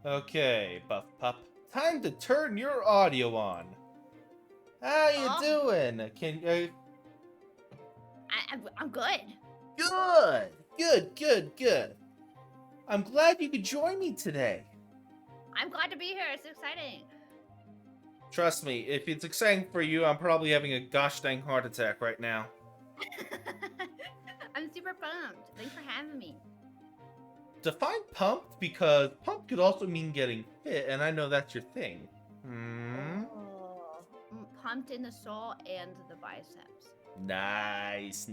Okay, buffpup. Time to turn your audio on. How you Oh, doing? I'm good. Good. I'm glad you could join me today. I'm glad to be here. It's exciting. Trust me, if it's exciting for you, I'm probably having a gosh dang heart attack right now. I'm super pumped. Thanks for having me. Define pumped because pumped could also mean getting fit, and I know that's your thing. Oh, pumped in the soul and the biceps. Nice.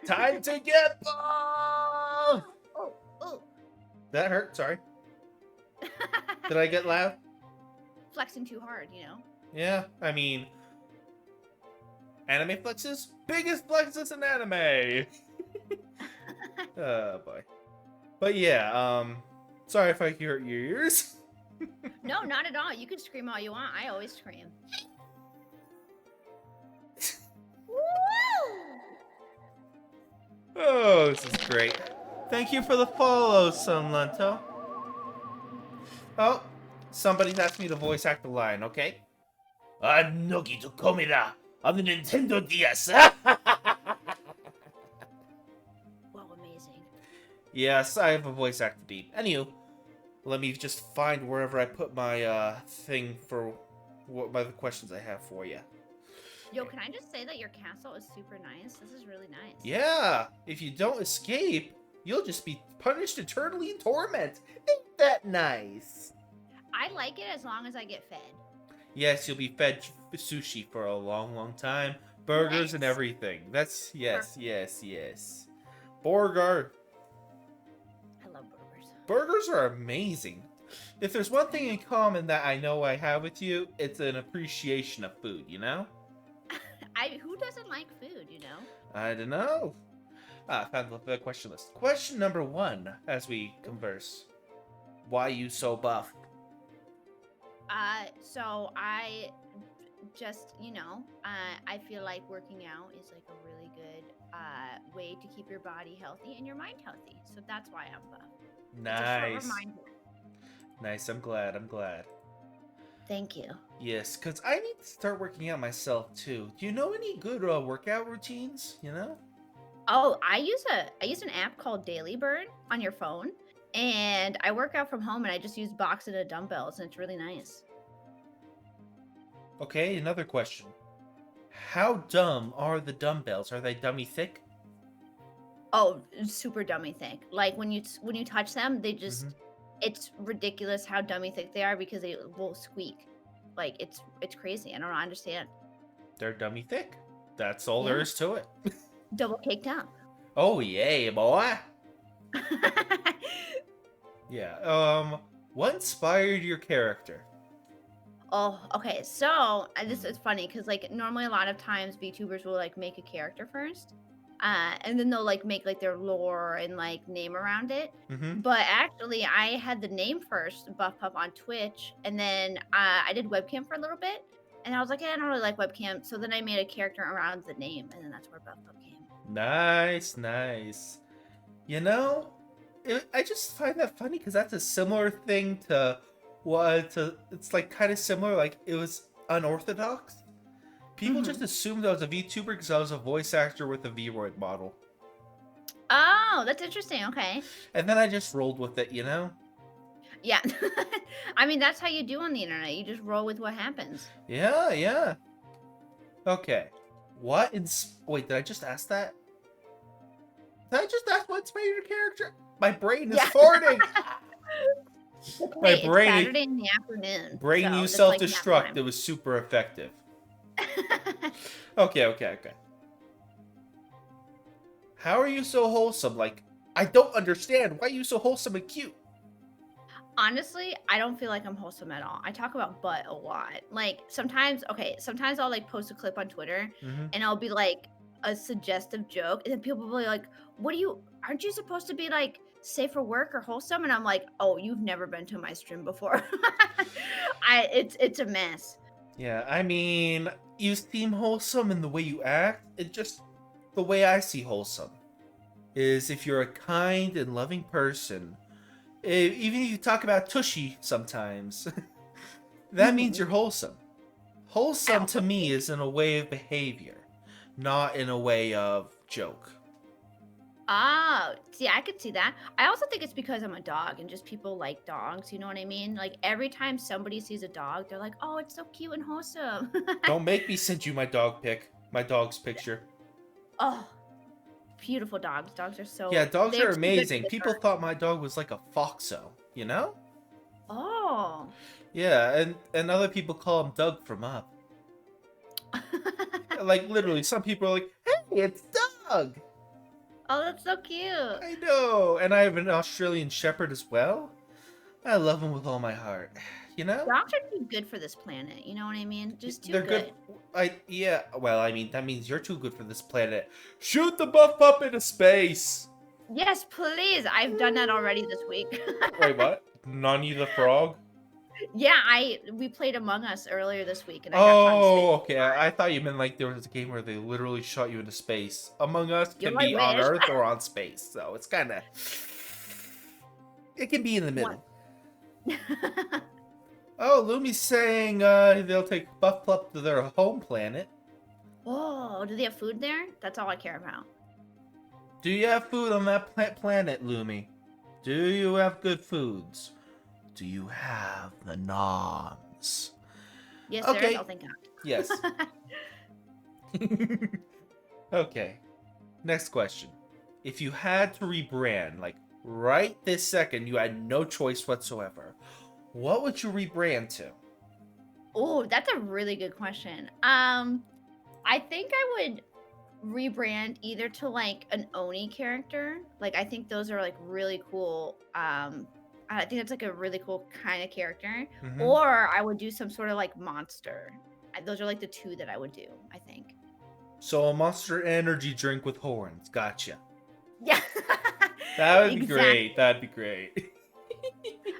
Time to get buff! Oh. That hurt, sorry. Did I get loud? Flexing too hard, you know? Yeah, I mean, anime flexes? Biggest flexes in anime! Oh boy. But yeah, sorry if I hurt your ears. No, not at all. You can scream all you want. I always scream. Woo! Oh, this is great. Thank you for the follow, Sunlento. Oh, somebody asked me to voice act the line, okay? I'm Nogi to Komida on the Nintendo DS. Well, amazing. Yes, I have a voice actor beep. Anywho, let me just find wherever I put my thing for what my questions I have for you. Yo, can I just say that your castle is super nice? This is really nice. Yeah, if you don't escape, you'll just be punished eternally in torment. Ain't that nice? I like it as long as I get fed. Yes, you'll be fed sushi for a long time. Burgers and Nice. everything. That's yes. Burger. I love burgers. Burgers are amazing. If there's one thing in common that I know I have with you, it's an appreciation of food, you know? Who doesn't like food, you know? I don't know. I found the question list. Question number 1 as we converse. Why you so buff? So I just, I feel like working out is like a really good way to keep your body healthy and your mind healthy. So that's why I'm buff. It's a short Nice. reminder. Nice, I'm glad. Thank you. Yes, because I need to start working out myself too. Do you know any good workout routines, you know? Oh, I use an app called Daily Burn on your phone, and I work out from home, and I just use boxes of dumbbells, and it's really nice. Okay, another question. How dumb are the dumbbells? Are they dummy thick? Oh, super dummy thick. Like when you touch them, they just Mhm. it's ridiculous how dummy thick they are because they will squeak. Like it's crazy. I don't understand. They're dummy thick. That's all there Yeah, is to it. double caked up. Oh yeah, boy. Yeah. What inspired your character? Oh, okay. So this is funny because like normally a lot of times VTubers will like make a character first, and then they'll like make like their lore and like name around it. Mm-hmm. But actually, I had the name first, buffpup on Twitch, and then I did webcam for a little bit, and I was like, I don't really like webcam, so then I made a character around the name, and then that's where buffpup came. Nice. You know, I just find that funny because that's a similar thing to it's like kind of similar. Like it was unorthodox. People just Hmm. assumed I was a VTuber because I was a voice actor with a Vroid model, Oh, that's interesting. Okay. and then I just rolled with it. You know? Yeah. I mean, that's how you do on the internet. You just roll with what happens. Yeah. Okay. Wait, did I just ask that? Did I just ask what inspired your character? My brain is Yeah. farting. My Hey, it's brain Saturday in the afternoon, brain so used that's like nap self-destruct. time. It was super effective. Okay. How are you so wholesome? Like, I don't understand. Why are you so wholesome and cute? Honestly, I don't feel like I'm wholesome at all. I talk about butt a lot. Like sometimes, sometimes I'll like post a clip on Twitter Mm-hmm. and I'll be like a suggestive joke, and then people will be like, aren't you supposed to be like safe for work or wholesome?" And I'm like, "Oh, you've never been to my stream before." It's a mess. Yeah, I mean, you seem wholesome in the way you act. It just the way I see wholesome is if you're a kind and loving person, Even if you talk about tushy sometimes, that means Mhm. you're wholesome. Wholesome Ow, to me is in a way of behavior, not in a way of joke. oh, see, I could see that. I also think it's because I'm a dog and just people like dogs, you know what I mean? Like every time somebody sees a dog, they're like, "Oh, it's so cute and wholesome." Don't make me send you my dog's picture. Oh, beautiful dogs. Dogs are Yeah, so dogs they're are too good for amazing. this People earth. thought my dog was like a foxo, you know? Oh. Yeah, and other people call him Doug from Up. Like literally, some people are like, "Hey, it's Doug." Oh, that's so cute. I know, and I have an Australian Shepherd as well. I love him with all my heart. You know, Dogs are too good for this planet, you know what I mean? Just too they're good. good. Yeah. Well, I mean, that means you're too good for this planet. Shoot the buff pup into space. Yes, please. I've done that already this week. Wait, what? Nani the frog? Yeah, we played Among Us earlier this week and I got shot in space. Oh, okay. I thought you meant like there was a game where they literally shot you into space. Among Us Yo, can I be on wish. Earth or on space, so it's kind of it can be in the What? middle. Oh, Lumi's saying they'll take buffpup to their home planet. Oh, do they have food there? That's all I care about. Do you have food on that planet, Lumi? Do you have good foods? Do you have the noms? Yes, there is. Okay. Oh, thank Yes. God. Okay. Next question. If you had to rebrand, like right this second, you had no choice whatsoever, what would you rebrand to? Oh, that's a really good question. I think I would rebrand either to like an Oni character. Like I think those are like really cool. I think that's like a really cool kind of character. Mm-hmm. Or I would do some sort of like monster. Those are like the two that I would do, I think. So a Monster Energy drink with horns. Gotcha. Yeah. That would be Exactly. great. That'd be great.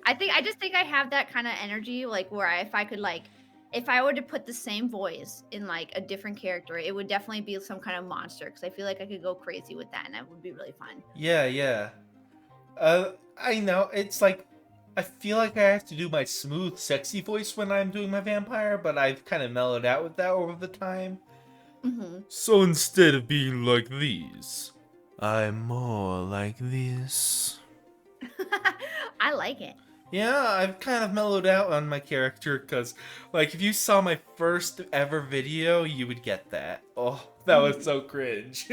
I just think I have that kind of energy, like where if I could like if I were to put the same voice in like a different character, it would definitely be some kind of monster because I feel like I could go crazy with that and that would be really fun. Yeah, yeah. I know. It's like I feel like I have to do my smooth, sexy voice when I'm doing my vampire, but I've kind of mellowed out with that over the time. Hmm. So instead of being like these, I'm more like this. I like it. Yeah, I've kind of mellowed out on my character because, like, if you saw my first ever video, you would get that. Oh, that was Mhm. so cringe.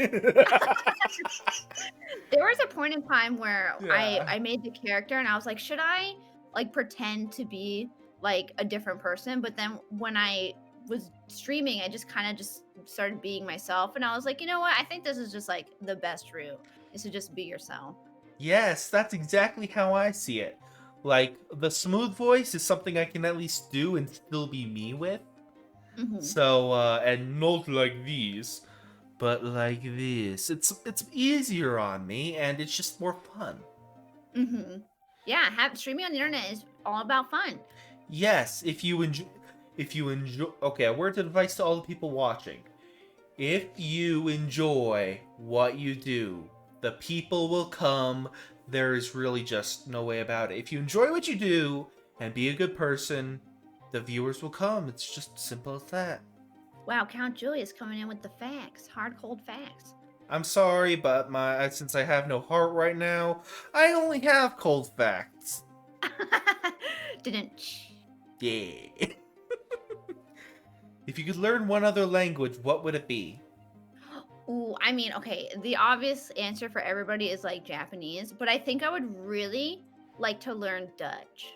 There was a point in time where Yeah. I made the character and I was like, should I like pretend to be like a different person? But then when I was streaming, I just kind of just started being myself and I was like, you know what? I think this is just like the best route is to just be yourself. Yes, that's exactly how I see it. Like, the smooth voice is something I can at least do and still be me with. Hmm. So, and not like these, but like this. It's easier on me, and it's just more fun. Hmm. Yeah, streaming on the internet is all about fun. Yes, if you enjoy, okay, a word of advice to all the people watching. If you enjoy what you do, the people will come. There is really just no way about it. If you enjoy what you do and be a good person, the viewers will come. It's just simple as that. Wow, Count Julius coming in with the facts, hard cold facts. I'm sorry, but my since I have no heart right now, I only have cold facts. Didn't. Yeah. If you could learn one other language, what would it be? Ooh, I mean, okay, the obvious answer for everybody is like Japanese, but I think I would really like to learn Dutch.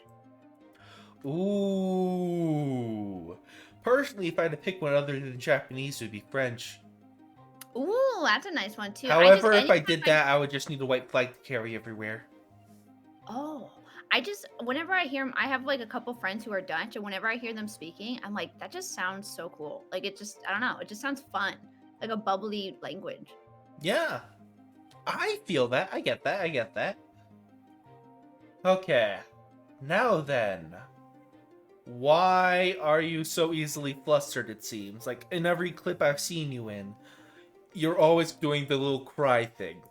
Ooh. Personally, if I had to pick one other than Japanese, it would be French. Ooh, that's a nice one too. I just However, if I anytime did that, I would just need a white flag to carry everywhere. oh, I just whenever I hear 'em I have like a couple friends who are Dutch, and whenever I hear them speaking, I'm like, that just sounds so cool. Like it just I don't know, it just sounds fun. Like a bubbly language. Yeah, I feel that. I get that. I get that. Okay. Now then. Why are you so easily flustered, it seems? Like, in every clip I've seen you in, you're always doing the little cry thing.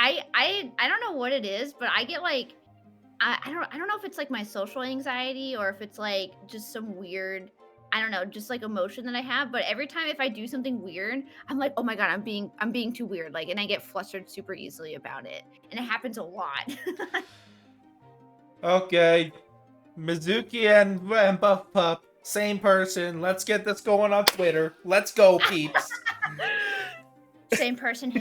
I don't know what it is, but I get like I don't know if it's like my social anxiety or if it's like just some weird I don't know, just like emotion that I have. But every time if I do something weird, I'm like, oh my god, I'm being too weird. Like, and I get flustered super easily about it, and it happens a lot. Okay, Mizuki and Buff Pup, same person. Let's get this going on Twitter. Let's go, peeps. Same person who?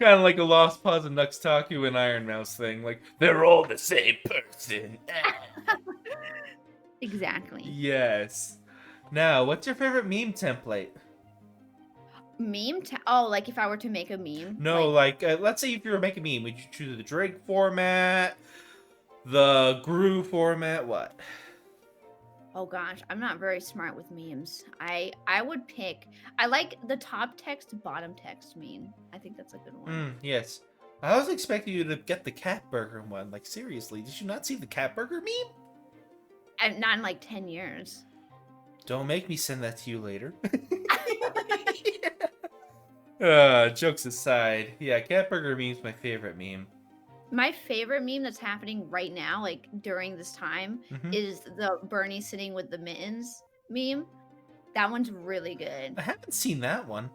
Kind of like a Lost Pause of Nuxtaku and Iron Mouse thing. Like, they're all the same person. Exactly. Yes. Now, what's your favorite meme template? Oh, like if I were to make a meme, No, like like, let's say if you were making a meme, would you choose the Drake format, the Gru format, what? oh gosh, I'm not very smart with memes. I would pick I like the top text bottom text meme. I think that's a good one. Yes. I was expecting you to get the cat burger one. Like, seriously, did you not see the cat burger meme? And not in like 10 years. Don't make me send that to you later. Jokes aside, yeah, cat burger meme's my favorite meme. My favorite meme that's happening right now, like during this time, Mm-hmm. is the Bernie sitting with the mittens meme. That one's really good. I haven't seen that one.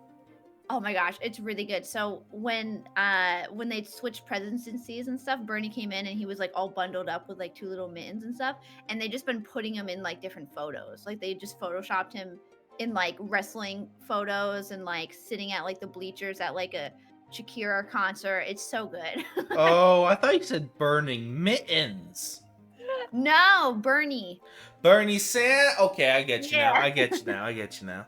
Oh my gosh, it's really good. So when they switched presidencies and stuff, Bernie came in and he was like all bundled up with like two little mittens and stuff, and they just been putting him in like different photos. Like they just photoshopped him in like wrestling photos and like sitting at like the bleachers at like a Shakira concert. It's so good. Oh, I thought you said burning mittens. No, Bernie. Bernie Sanders. Okay, I get you now. Yeah. I get you now. I get you now.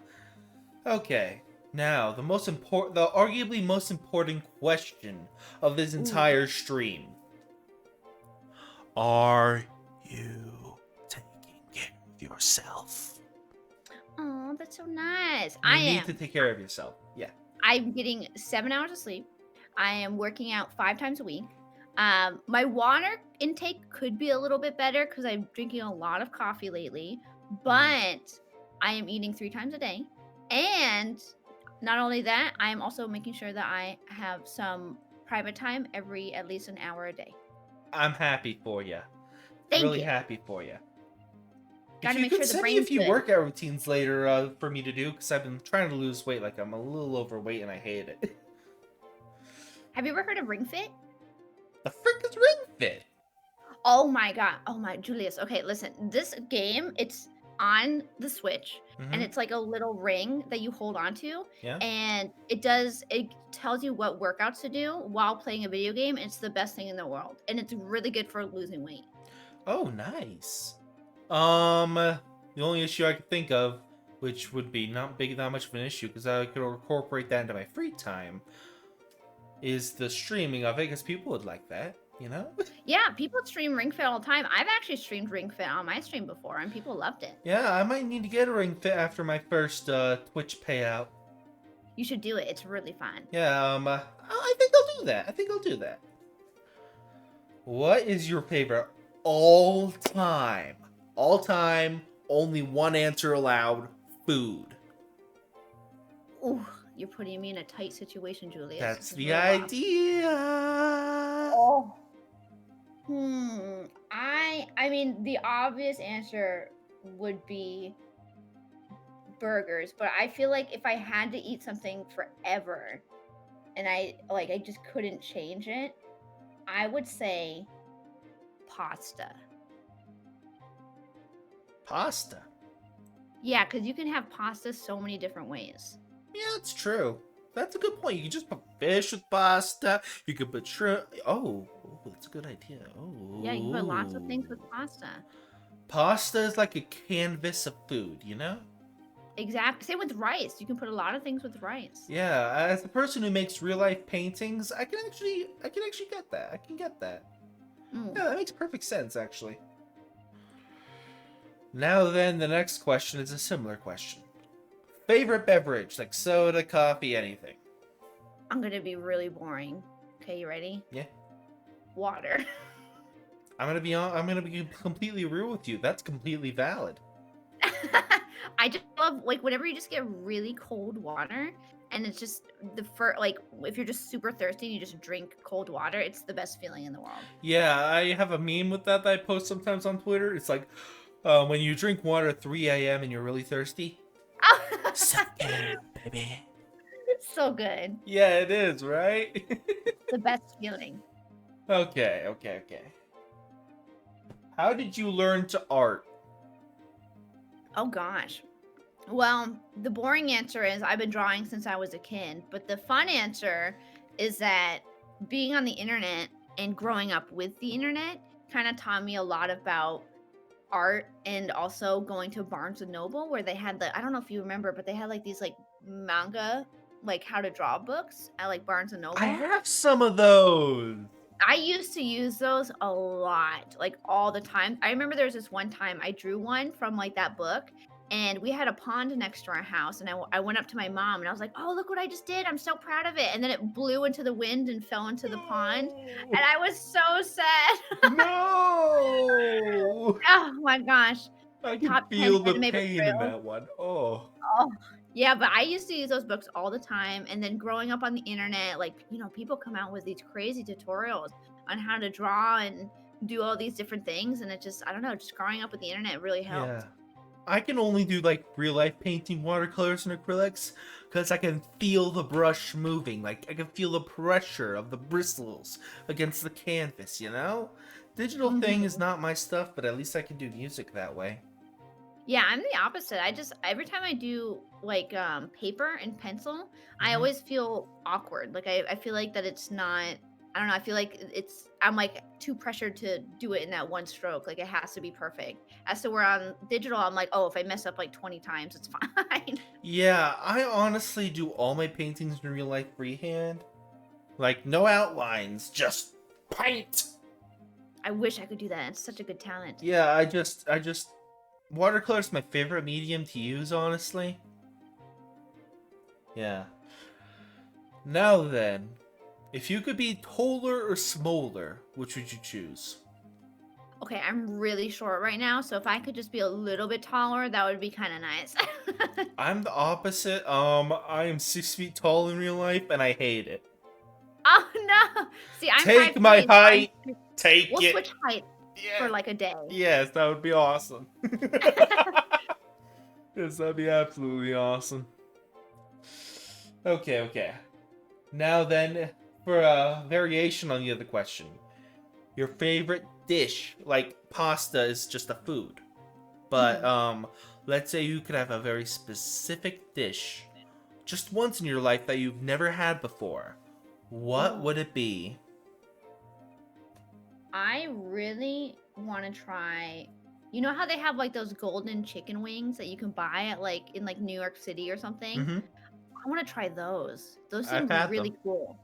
Okay. Now, the arguably most important question of this Ooh. entire stream. Are you taking care of yourself? Oh, that's so nice. You I need am. to take care of yourself. Yeah. I'm getting 7 hours of sleep. I am working out 5 times a week. My water intake could be a little bit better because I'm drinking a lot of coffee lately, but I am eating 3 times a day. And not only that, I am also making sure that I have some private time every at least an hour a day. I'm happy for you. Thank Really you. happy for you. Got If to you make could sure the send me a brain's few good. workout routines later for me to do, because I've been trying to lose weight. Like, I'm a little overweight and I hate it. Have you ever heard of Ring Fit? The frick is Ring Fit? Oh my god. Oh my Julius. Okay, listen. This game, it's on the Switch and it's like a little ring that you hold on to Yeah? and it tells you what workouts to do while playing a video game. It's the best thing in the world and it's really good for losing weight. Oh, nice. The only issue I could think of, which would be not much of an issue, because I could incorporate that into my free time, is the streaming of it, because people would like that, you know? Yeah, people stream Ring Fit all the time. I've actually streamed Ring Fit on my stream before and people loved it. Yeah, I might need to get a Ring Fit after my first Twitch payout. You should do it. It's really fun. Yeah, I think I'll do that. I think I'll do that. What is your favorite all time, only one answer allowed, food? Ooh, you're putting me in a tight situation, Julius. That's This is the real rough. idea. Oh. I mean, the obvious answer would be burgers, but I feel like if I had to eat something forever and I just couldn't change it, I would say pasta. Pasta. Yeah, because you can have pasta so many different ways. Yeah, that's true. That's a good point. You can just put fish with pasta. You could put shrimp. Oh, that's a good idea. Oh. Yeah, you can put lots of things with pasta. Pasta is like a canvas of food, you know? Exactly. Same with rice. You can put a lot of things with rice. Yeah, as a person who makes real life paintings, I can actually get that. I can get that. Mm. Yeah, that makes perfect sense, actually. Now then, the next question is a similar question. Favorite beverage, like soda, coffee, anything. I'm gonna be really boring. Okay, you ready? Yeah. Water. I'm gonna be completely real with you. That's completely valid. I just love like whenever you just get really cold water and it's just the first like if you're just super thirsty, you just drink cold water. It's the best feeling in the world. Yeah, I have a meme with that I post sometimes on Twitter. It's like when you drink water at 3 a.m. and you're really thirsty. So good, baby. So good. Yeah, it is, right? The best feeling. Okay. How did you learn to art? Oh gosh. Well, the boring answer is I've been drawing since I was a kid, but the fun answer is that being on the internet and growing up with the internet kind of taught me a lot about art, and also going to Barnes and Noble where they had I don't know if you remember, but they had like these like manga, like how to draw books at like Barnes and I Noble. have some of those. I used to use those a lot, like all the time. I remember there was this one time I drew one from like that book, and we had a pond next to our house. And I went up to my mom and I was like, "Oh, look what I just did. I'm so proud of it." And then it blew into the wind and fell into the pond. And No! I was so sad. No! Oh my gosh. I can Top 10 feel the anime pain in betrayals. that one. Oh. Oh, yeah, but I used to use those books all the time, and then growing up on the internet, like, people come out with these crazy tutorials on how to draw and do all these different things, and it just I don't know, just growing up with the internet really Yeah. helped. I can only do like real life painting watercolors and acrylics because I can feel the brush moving. Like I can feel the pressure of the bristles against the canvas, you know? Digital thing is Mhm. not my stuff, but at least I can do music that way. Yeah, I'm the opposite. I just every time I do like paper and pencil, I Hmm. always feel awkward. Like I feel like that it's not I don't know, I feel like I'm like too pressured to do it in that one stroke. Like it has to be perfect. As to where on digital, I'm like, oh, if I mess up like 20 times, it's fine. Yeah, I honestly do all my paintings in real life freehand. Like no outlines, just paint. I wish I could do that. It's such a good talent. Yeah, I just watercolor's my favorite medium to use, honestly. Yeah. Now then, if you could be taller or smaller, which would you choose? Okay, I'm really short right now, so if I could just be a little bit taller, that would be kind of nice. I'm the opposite. I am 6 feet tall in real life, and I hate it. Oh no! See, I'm Take 5'3", my so height. Take we'll it. switch height for Yeah. like a day. Yes, that would be awesome. Yes, that'd be absolutely awesome. Okay. Now then, for a variation on the other question, your favorite dish, like pasta is just a food, but Mhm. let's say you could have a very specific dish just once in your life that you've never had before. What Ooh. would it be? I really want to try. You know how they have like those golden chicken wings that you can buy at like in like New York City or something? Mm-hmm. I want to try those. Those I've seem had them. really cool.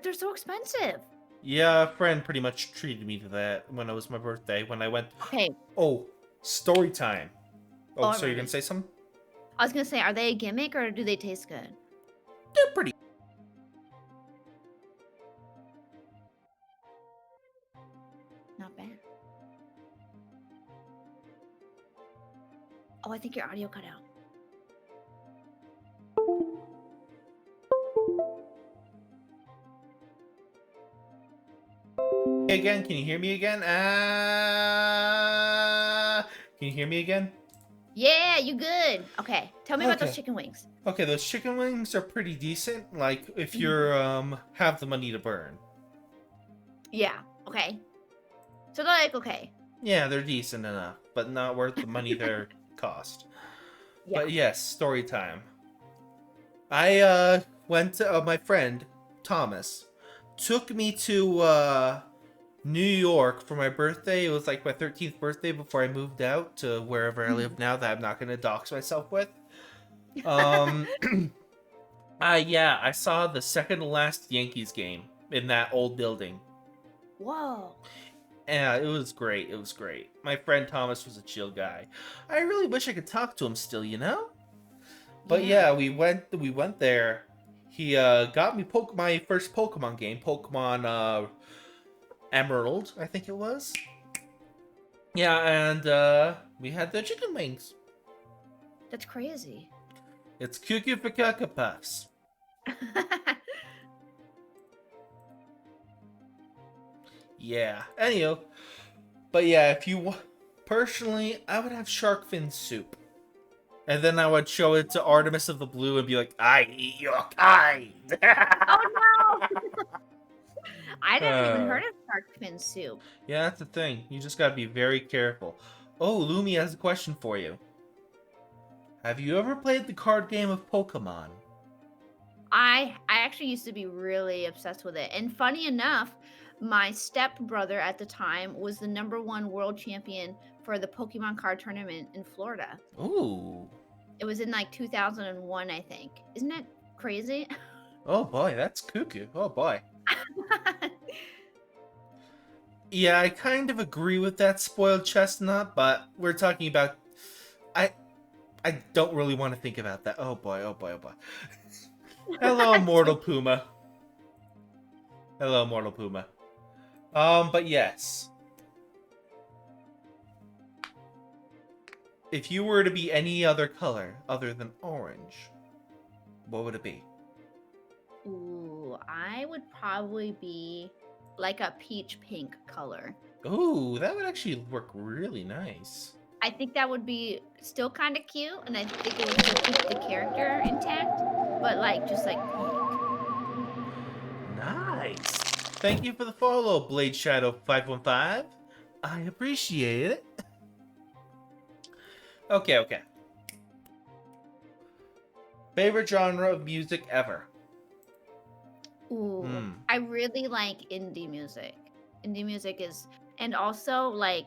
They're so expensive. Yeah, a friend pretty much treated me to that when it was my birthday. When I went, Okay. oh, story time. Oh, Oh, so you're gonna really? say something? I was gonna say, are they a gimmick or do they taste good? They're pretty. Not bad. Oh, I think your audio cut out. Again, can you hear me again? Can you hear me again? Yeah, you good. Okay. Tell me about those Okay. chicken wings. Okay, those chicken wings are pretty decent. Like if Mhm. you're have the money to burn. Yeah. Okay. So they're like, okay. Yeah, they're decent enough, but not worth the money they're cost. Yeah. But yes, story time. I went to my friend Thomas took me to New York for my birthday. It was like my 13th birthday before I moved out to wherever I live Mhm. now that I'm not going to dox myself with. Um yeah, I saw the second to last Yankees game in that old building. Whoa. Yeah, it was great. It was great. My friend Thomas was a chill guy. I really wish I could talk to him still, you know? But Yeah. yeah, we went there. He got me my first Pokemon game, Pokemon Emerald, I think it was. Yeah, and we had the chicken wings. That's crazy. It's cuckoo for puffs. Yeah. Anywho, but yeah, if you personally, I would have shark fin soup, and then I would show it to Artemis of the Blue and be like, "I eat your kind." Oh no! I never even Uh, heard of shark fin soup. yeah, that's the thing. You just gotta be very careful. Oh, Lumi has a question for you. Have you ever played the card game of Pokemon? I actually used to be really obsessed with it. And funny enough, my stepbrother at the time was the #1 world champion for the Pokemon card tournament in Florida. Ooh. It was in like 2001, I think. Isn't that crazy? Oh boy, that's cuckoo. Oh boy. Yeah, I kind of agree with that spoiled chestnut, but we're talking about I I don't really want to think about that. Oh boy, oh boy, oh boy. Hello, Mortal Puma. Hello, Mortal Puma. But yes. If you were to be any other color other than orange, what would it be? Ooh, I would probably be like a peach pink color. Ooh, that would actually work really nice. I think that would be still kind of cute, and I think it would still keep the character intact, but like just like pink. Nice. Thank you for the follow, Blade Shadow 515. I appreciate it. Okay. Favorite genre of music ever? Ooh, Hmm. I really like indie music. Indie music is, and also like,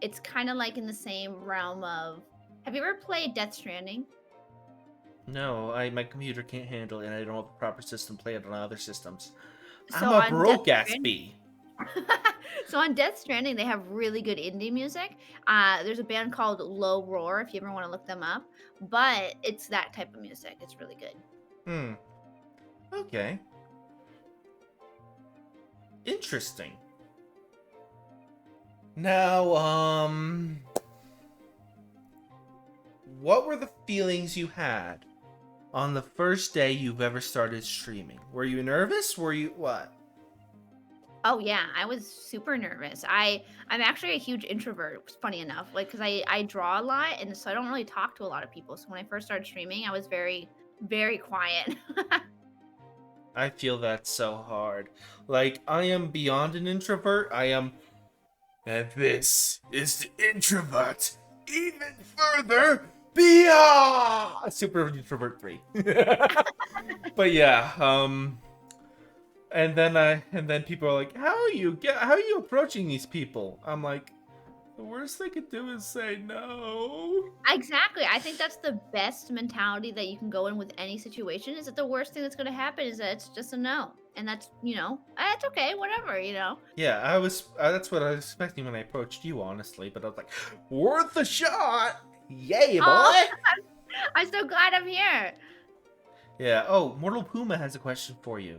it's kind of like in the same realm of. Have you ever played Death Stranding? No, my computer can't handle it, and I don't have a proper system to play it on other systems. I'm So a on Death broke ass Stranding, bee. so on Death Stranding, they have really good indie music. There's a band called Low Roar, if you ever want to look them up. But it's that type of music. It's really good. Hmm. Okay. Interesting. Now, what were the feelings you had on the first day you've ever started streaming? Were you nervous? Were you what? Oh yeah, I was super nervous. I'm actually a huge introvert, funny enough, like because I draw a lot, and so I don't really talk to a lot of people. So when I first started streaming, I was very quiet. I feel that so hard. Like, I am beyond an introvert. I am. And this is the introvert. Even further beyond! Super Introvert 3. But yeah, and then people are like, how are you approaching these people? I'm like, the worst they could do is say no. Exactly. I think that's the best mentality that you can go in with any situation. Is that the worst thing that's going to happen is that it's just a no, and that's that's okay, whatever. Yeah, that's what I was expecting when I approached you, honestly, but I was like, worth a shot! Yay, Oh, boy! I'm so glad I'm here. Yeah, oh, Mortal Puma has a question for you.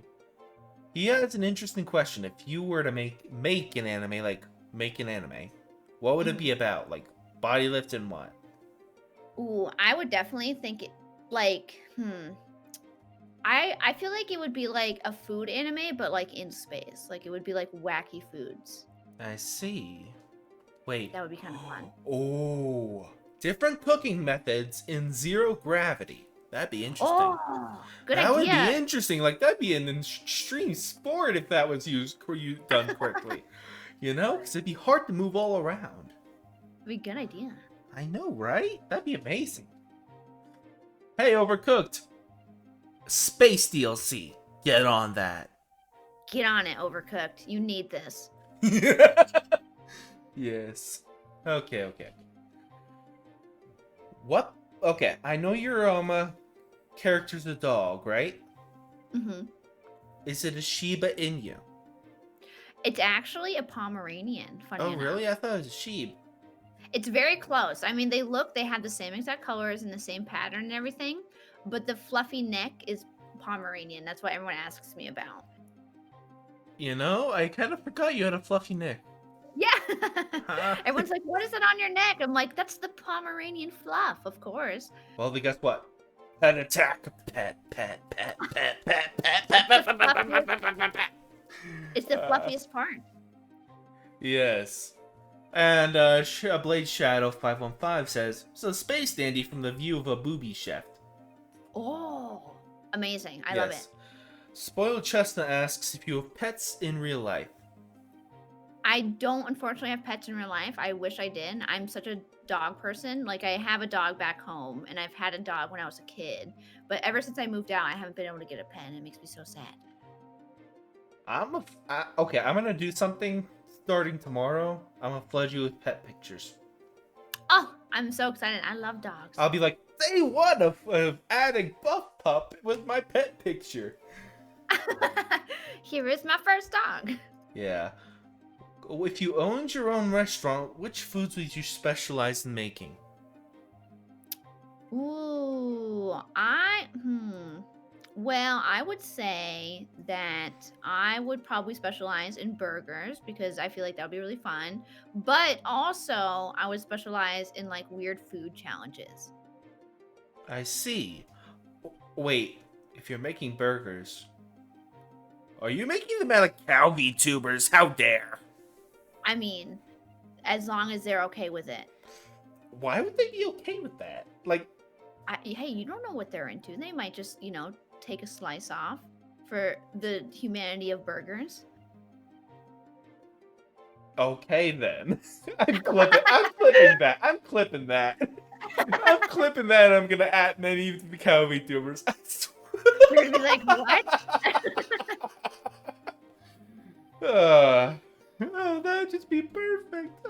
He has an interesting question. If you were to make an anime, what would it be about? Like body lift and what? Ooh, I would definitely think like, I feel like it would be like a food anime, but like in space. Like it would be like wacky foods. I see. Wait. That would be kind of fun. Oh, different cooking methods in zero gravity. That'd be interesting. Oh, good That would be idea. interesting. Like that'd be an extreme sport if that was done correctly. Because it'd be hard to move all around. That'd be a good idea. I know, right? That'd be amazing. Hey, Overcooked. Space DLC. Get on that. Get on it, Overcooked. You need this. Yes. Okay. What? Okay, I know your character's a dog, right? Mm-hmm. Is it a Shiba Inu? It's actually a Pomeranian, funny enough. Really? I thought it was a sheep. It's very close. I mean, they have the same exact colors and the same pattern and everything, but the fluffy neck is Pomeranian. That's what everyone asks me about. I kind of forgot you had a fluffy neck. Yeah. Everyone's like, what is it on your neck? I'm like, that's the Pomeranian fluff, of course. Well, then guess what? Pet attack. Pet, pet, pet, pet, pet, pet, It's pet, the pet, pet, pet, fluffiest. pet, pet, pet, pet, pet. It's the fluffiest part. Yes. And Blade Shadow 515 says, so space dandy from the view of a booby chef. Oh, amazing! I love it. Yes. Spoiled Chestnut asks if you have pets in real life. I don't unfortunately have pets in real life. I wish I did. I'm such a dog person. Like I have a dog back home and I've had a dog when I was a kid. But ever since I moved out, I haven't been able to get a pet and it makes me so sad. Okay, I'm gonna do something starting tomorrow. I'm gonna flood you with pet pictures. Oh, I'm so excited. I love dogs. I'll be like, day one of adding buffpup with my pet picture. Here is my first dog. Yeah. If you owned your own restaurant, which foods would you specialize in making? Ooh, Well, I would say that I would probably specialize in burgers because I feel like that would be really fun. But also, I would specialize in like weird food challenges. I see. Wait, if you're making burgers, are you making them out of cow Vtubers? How dare! I mean, as long as they're okay with it. Why would they be okay with that? Like, Hey, you don't know what they're into. They might just, take a slice off for the humanity of burgers. okay then. I'm clipping that. I'm clipping that. I'm clipping that. I'm gonna add many of the cow Vtubers. You're gonna be like, what? Oh, that'd just be perfect.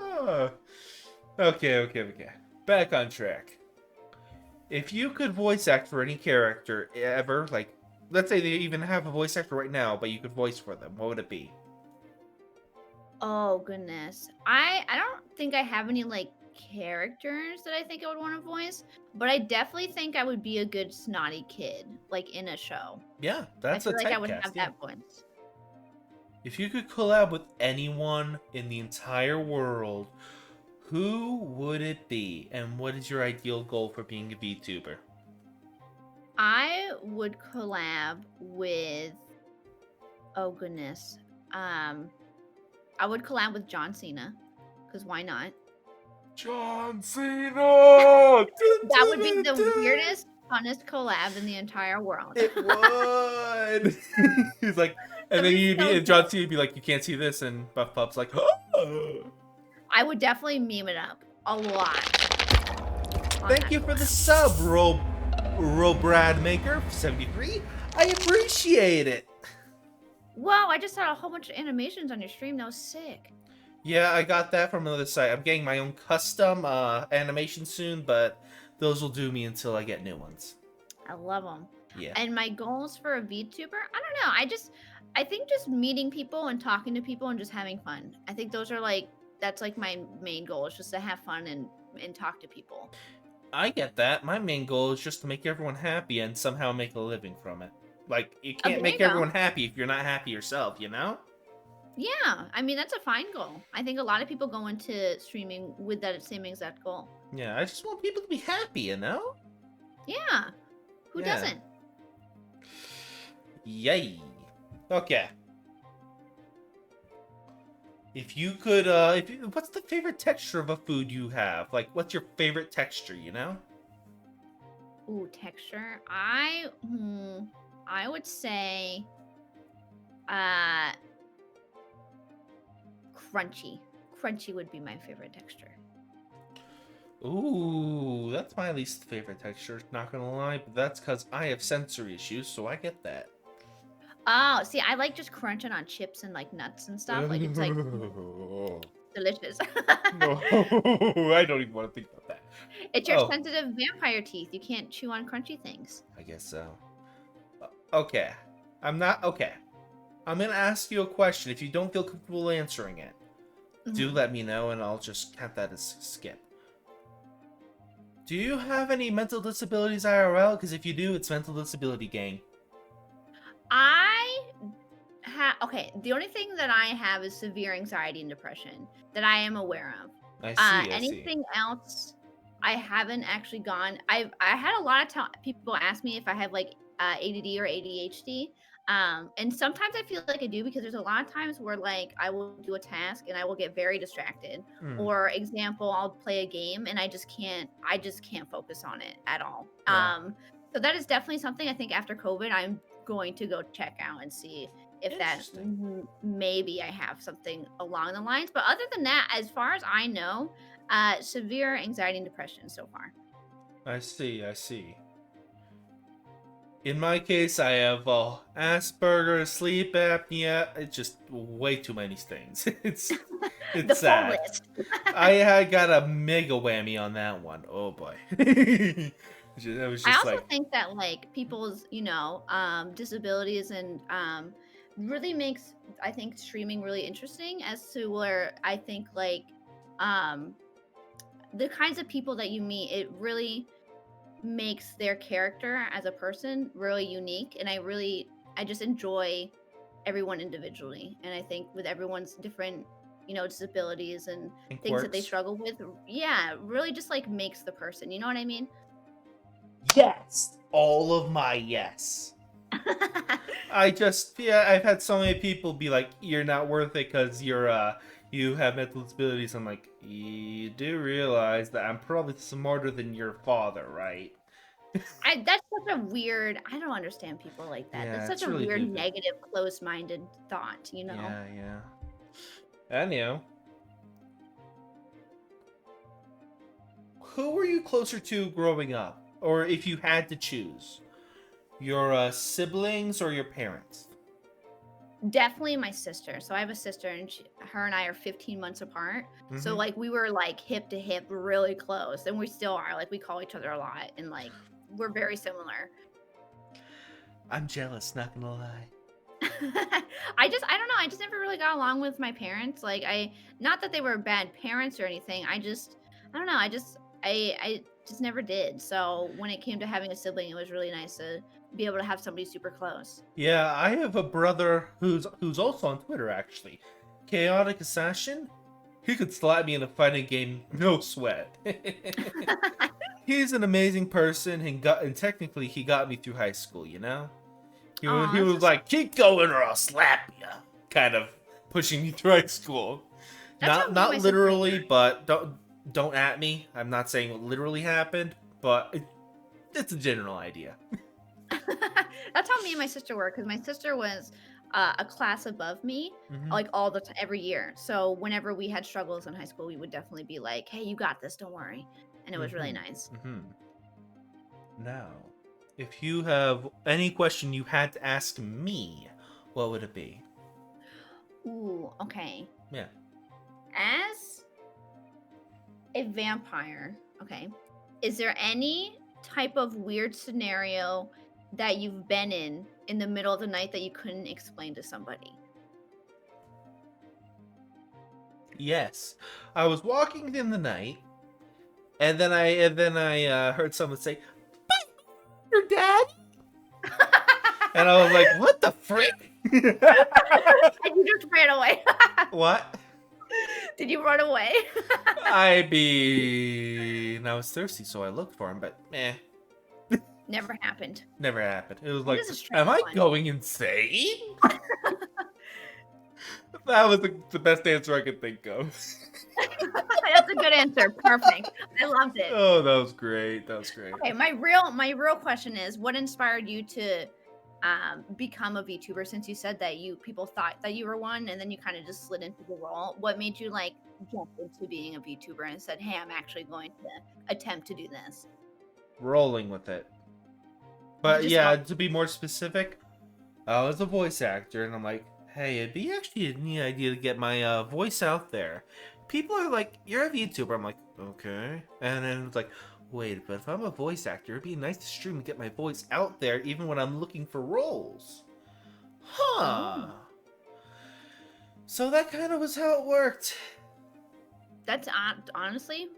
Okay. Back on track. If you could voice act for any character ever, like, let's say they even have a voice actor right now, but you could voice for them, what would it be? Oh goodness. I don't think I have any like characters that I think I would want to voice, but I definitely think I would be a good snotty kid, like in a show. Yeah, I that's a feel like I would typecast, have yeah. that voice. If you could collab with anyone in the entire world, who would it be? And what is your ideal goal for being a VTuber? I would collab with oh goodness. I would collab with John Cena, because why not? John Cena! That would be the weirdest, funnest collab in the entire world. It would. He's like, and That'd then be you'd be, so and John good. Cena would be like, you can't see this, and Buff Pup's like, oh. I would definitely meme it up a lot. Thank you for the sub, Rebrand Maker 73. I appreciate it. Wow, I just saw a whole bunch of animations on your stream. That was sick. Yeah, I got that from another site. I'm getting my own custom animation soon, but those will do me until I get new ones. I love them. Yeah. And my goals for a VTuber, I don't know. I think just meeting people and talking to people and just having fun. I think that's like my main goal is just to have fun and talk to people. I get that. My main goal is just to make everyone happy and somehow make a living from it. Like, you can't make everyone happy if you're not happy yourself, you know? Yeah, I mean, that's a fine goal. I think a lot of people go into streaming with that same exact goal. Yeah, I just want people to be happy, you know? Yeah, who doesn't? Yay. Okay. If you could, what's the favorite texture of a food you have? Like, what's your favorite texture, you know? Ooh, texture. I would say, crunchy. Crunchy would be my favorite texture. Ooh, that's my least favorite texture, not gonna lie, but that's because I have sensory issues, so I get that. Oh, see, I like just crunching on chips and like nuts and stuff. Like it's like delicious. No, I don't even want to think about that. It's your sensitive vampire teeth. You can't chew on crunchy things. I guess so. Okay. I'm gonna ask you a question. If you don't feel comfortable answering it, do let me know and I'll just count that as skip. Do you have any mental disabilities IRL? Because if you do, it's mental disability gang. Okay, the only thing that I have is severe anxiety and depression that I am aware of. I see. Anything else, I haven't actually gone. I had a lot of people ask me if I have like ADD or ADHD. And sometimes I feel like I do because there's a lot of times where like I will do a task and I will get very distracted. Hmm. Or example, I'll play a game and I just can't focus on it at all. Yeah. So that is definitely something I think after COVID I'm going to go check out and see if that Interesting. maybe I have something along the lines. But other than that, as far as I know, severe anxiety and depression so far. I see. I see. In my case, I have Asperger's, sleep apnea. It's just way too many things. The it's full sad. list. I got a mega whammy on that one. Oh boy. It was I just also like think that like people's, disabilities and really makes I think streaming really interesting as to where I think like um the kinds of people that you meet, it really makes their character as a person really unique. And I just enjoy everyone individually. And I think with everyone's different, disabilities and and things that they quirks. struggle with, yeah, really just like makes the person. You know what I mean? Yes. All of my yes. I've had so many people be like, "You're not worth it because you have mental disabilities." I'm like, you do realize that I'm probably smarter than your father, right? That's such a weird. I don't understand people like that. That's Yeah, such it's a really weird, vivid. negative, closed-minded thought, you know? Yeah, yeah. Anyhow, who were you closer to growing up, or if you had to choose, your siblings or your parents? Definitely my sister. So I have a sister, and her and I are 15 months apart. So Mm-hmm. like we were like hip to hip, really close, and we still are. Like we call each other a lot, and like we're very similar. I'm jealous, not gonna lie. I don't know. I just never really got along with my parents. Like not that they were bad parents or anything. I don't know. I just never did. So when it came to having a sibling, it was really nice to be able to have somebody super close. Yeah, I have a brother who's also on Twitter actually. Chaotic Assassin. He could slap me in a fighting game, no sweat. He's an amazing person, and technically he got me through high school. You know, Oh, he that's was just like, "Keep going, or I'll slap you," kind of pushing me through high school. that's Not how me and not my sister literally, were. but don't at me. I'm not saying what literally happened, but it's a general idea. That's how me and my sister were, because my sister was a class above me, Hmm. like all the time, every year. So whenever we had struggles in high school, we would definitely be like, "Hey, you got this. Don't worry," and it was really Hmm. nice. Hmm. Now, if you have any question you had to ask me, what would it be? Ooh, okay. Yeah. As a vampire, okay, is there any type of weird scenario that you've been in the middle of the night that you couldn't explain to somebody? Yes. I was walking in the night, and then I heard someone say, "Your dad," and I was like, "What the frick?" And you just ran away. What? Did you run away? I was thirsty, so I looked for him, but Never happened. never happened. It was That like, is a strange am I one. going insane? That was the best answer I could think of. That's a good answer. Perfect. I loved it. Oh, that was great. That was great. Okay, my real question is, what inspired you to become a VTuber? Since you said that people thought that you were one, and then you kind of just slid into the role. What made you like jump into being a VTuber and said, "Hey, I'm actually going to attempt to do this"? Rolling with it. You But just go. yeah, to be more specific, I was a voice actor, and I'm like, hey, it'd be actually a neat idea to get my voice out there. People are like, you're a VTuber. I'm like, okay. And then it's like, wait, but if I'm a voice actor, it'd be nice to stream and get my voice out there even when I'm looking for roles. Huh. Oh, So that kind of was how it worked. that's honestly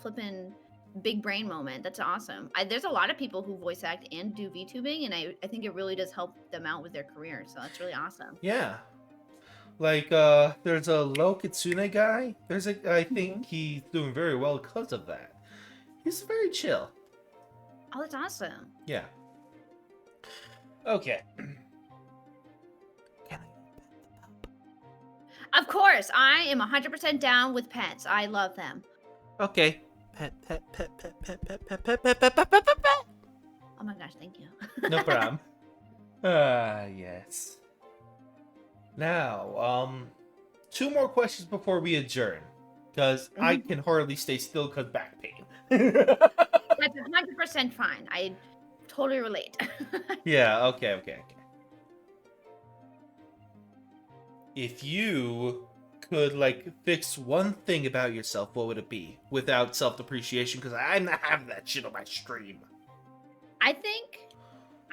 flipping big brain moment. That's awesome. There's a lot of people who voice act and do VTubing, and I think it really does help them out with their career. So that's really awesome. Yeah. Like, there's a low Kitsune guy. I Mhm. think he's doing very well because of that. He's very chill. Oh, that's awesome. Yeah. Okay. Can Of course, I am 100% down with pets. I love them. I? Okay. Pet, pet, pet, pet, pet, pet, pet, pet, pet, pet, pet, pet, pet, pet. Oh my gosh, thank you. No problem. Ah, yes. Now, 2 more questions before we adjourn, because I Mhm. can hardly stay still because back pain. That's 100% fine. I totally relate. Yeah. Okay. Okay. Okay. If you could like fix one thing about yourself, what would it be? Without self-depreciation, because I'm not having that shit on my stream. I think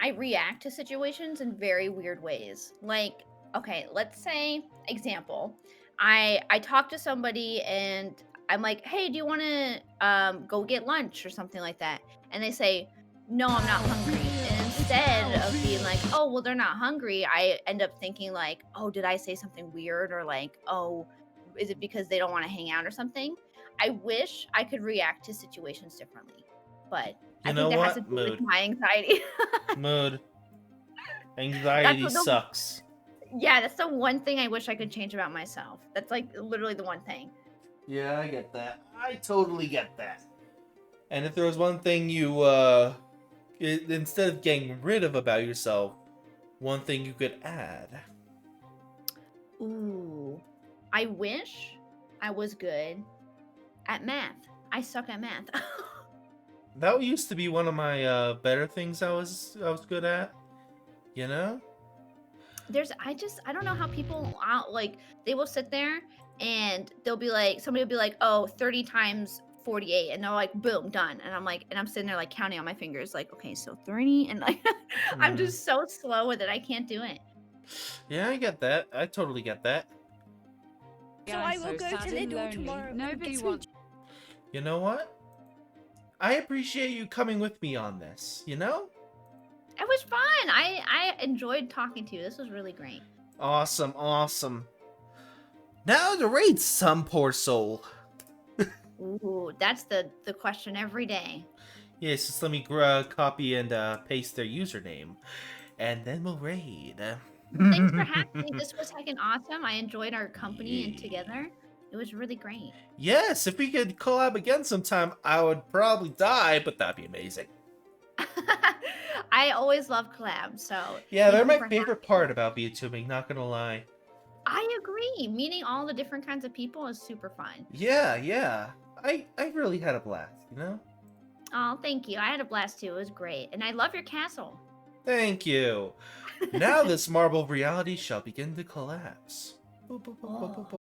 I react to situations in very weird ways. Like, okay, let's say example, I talk to somebody and I'm like, "Hey, do you want to go get lunch or something like that?" And they say, "No, I'm not hungry." And instead of being like, "Oh, well, they're not hungry," I end up thinking like, "Oh, did I say something weird?" Or like, "Oh, is it because they don't want to hang out or something?" I wish I could react to situations differently, but I You think know that has to what? do with Mood. my anxiety. Mood. That's Anxiety what the sucks. Yeah, that's the one thing I wish I could change about myself. That's, like, literally the one thing. Yeah, I get that. I totally get that. And if there was one thing you, instead of getting rid of about yourself, one thing you could add. Ooh. I wish I was good at math. I suck at math. That used to be one of my better things I was good at. You know? I don't know how people out like, they will sit there and they'll be like somebody will be like, "Oh, 30 times 48," and they're like, "Boom, done." And I'm like and I'm sitting there, like, counting on my fingers, like, "Okay, so 30," and, like, I'm Mm. just so slow with it, I can't do it. Yeah, I get that. I totally get that. So I will go to Lidl tomorrow and Nobody get some wants. You know what? I appreciate you coming with me on this, you know? It was fun. I enjoyed talking to you. This was really great. Awesome, awesome. Now to rate some poor soul. Ooh, that's the question every day. Yes, just let me copy and paste their username, and then we'll raid. Well, thanks for having me. This was fucking awesome. I enjoyed our company and Yeah. together. It was really great. Yes, if we could collab again sometime, I would probably die, but that'd be amazing. I always love collabs, so Yeah, thank they're you my for having favorite me. part about VTubing, not gonna lie. I agree. Meeting all the different kinds of people is super fun. Yeah, yeah. I really had a blast, you know? Oh, thank you. I had a blast too. It was great. And I love your castle. Thank you. Now this marble reality shall begin to collapse. Oh.